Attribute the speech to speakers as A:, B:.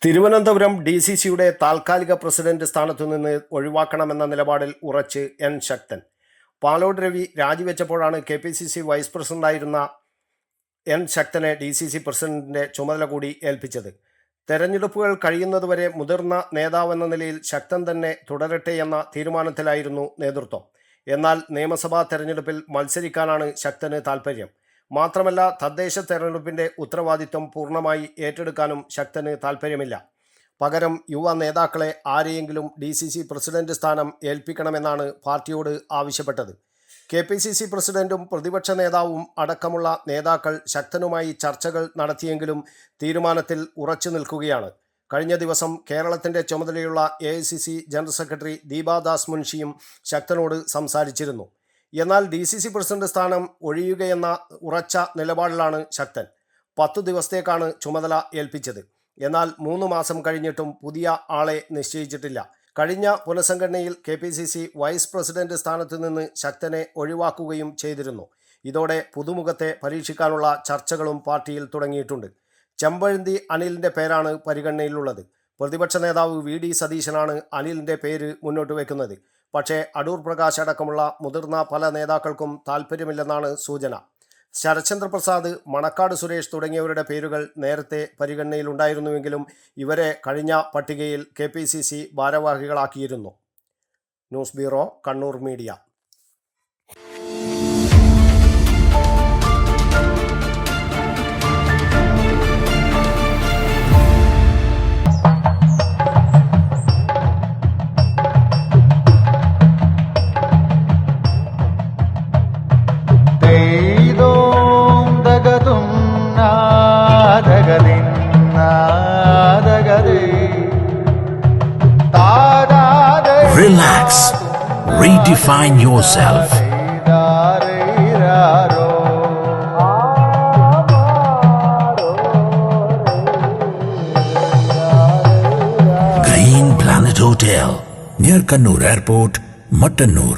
A: തിരുവനന്തപുരം DCCയുടെ താൽക്കാലിക പ്രസിഡന്റ് സ്ഥാനത്തുനിന്ന് ഒഴിവാക്കണമെന്ന നിലപാടിൽ ഉറച്ച് എൻ ശക്തൻ. പാലോട് രവി രാജിവെച്ചപ്പോഴാണ് KPCC വൈസ് പ്രസിഡന്റായിരുന്ന എൻ ശക്തനെ DCC പ്രസിഡന്റിന്റെ ചുമതല കൂടി ഏൽപ്പിച്ചത്. തെരഞ്ഞെടുപ്പുകൾ കഴിയുന്നതുവരെ മുതിർന്ന നേതാവെന്ന നിലയിൽ ശക്തൻ തന്നെ തുടരട്ടെ എന്ന തീരുമാനത്തിലായിരുന്നു നേതൃത്വം. എന്നാൽ നിയമസഭാ തെരഞ്ഞെടുപ്പിൽ മത്സരിക്കാനാണ് ശക്തന് താൽപ്പര്യം. മാത്രമല്ല, തദ്ദേശ തെരഞ്ഞെടുപ്പിൻ്റെ ഉത്തരവാദിത്വം പൂർണ്ണമായി ഏറ്റെടുക്കാനും ശക്തന് താൽപ്പര്യമില്ല. പകരം യുവ നേതാക്കളെ ആരെയെങ്കിലും DCC പ്രസിഡന്റ് സ്ഥാനം ഏൽപ്പിക്കണമെന്നാണ് പാർട്ടിയോട് ആവശ്യപ്പെട്ടത്. KPCC പ്രസിഡന്റും പ്രതിപക്ഷ നേതാവും അടക്കമുള്ള നേതാക്കൾ ശക്തനുമായി ചർച്ചകൾ നടത്തിയെങ്കിലും തീരുമാനത്തിൽ ഉറച്ചു നിൽക്കുകയാണ്. കഴിഞ്ഞ ദിവസം കേരളത്തിൻ്റെ ചുമതലയുള്ള AICC ജനറൽ സെക്രട്ടറി ദീപാദാസ് മുൻഷിയും ശക്തനോട് സംസാരിച്ചിരുന്നു. എന്നാൽ DCC പ്രസിഡന്റ് സ്ഥാനം ഒഴിയുകയെന്ന ഉറച്ച നിലപാടിലാണ് ശക്തൻ. 10 ദിവസത്തേക്കാണ് ചുമതല ഏൽപ്പിച്ചത്. എന്നാൽ 3 മാസം കഴിഞ്ഞിട്ടും പുതിയ ആളെ നിശ്ചയിച്ചിട്ടില്ല. കഴിഞ്ഞ പുനഃസംഘടനയിൽ KPCC വൈസ് പ്രസിഡന്റ് സ്ഥാനത്ത് നിന്ന് ശക്തനെ ഒഴിവാക്കുകയും ചെയ്തിരുന്നു. ഇതോടെ പുതുമുഖത്തെ പരീക്ഷിക്കാനുള്ള ചർച്ചകളും പാർട്ടിയിൽ തുടങ്ങിയിട്ടുണ്ട്. ചെമ്പഴന്തി അനിലിൻ്റെ പേരാണ് പരിഗണനയിലുള്ളത്. പ്രതിപക്ഷ നേതാവ് VD സതീശനാണ് അനിലിൻ്റെ പേര് മുന്നോട്ട് വയ്ക്കുന്നത്. പക്ഷേ അടൂർ പ്രകാശ് അടക്കമുള്ള മുതിർന്ന പല നേതാക്കൾക്കും താൽപ്പര്യമില്ലെന്നാണ് സൂചന. ശരത്ചന്ദ്ര പ്രസാദ്, മണക്കാട് സുരേഷ് തുടങ്ങിയവരുടെ പേരുകൾ നേരത്തെ പരിഗണനയിലുണ്ടായിരുന്നുവെങ്കിലും ഇവരെ കഴിഞ്ഞ പട്ടികയിൽ KPCC ഭാരവാഹികളാക്കിയിരുന്നു. News bureau, Kannur media.
B: Relax. Redefine yourself. Green Planet Hotel, near Kannur Airport, Mattanur.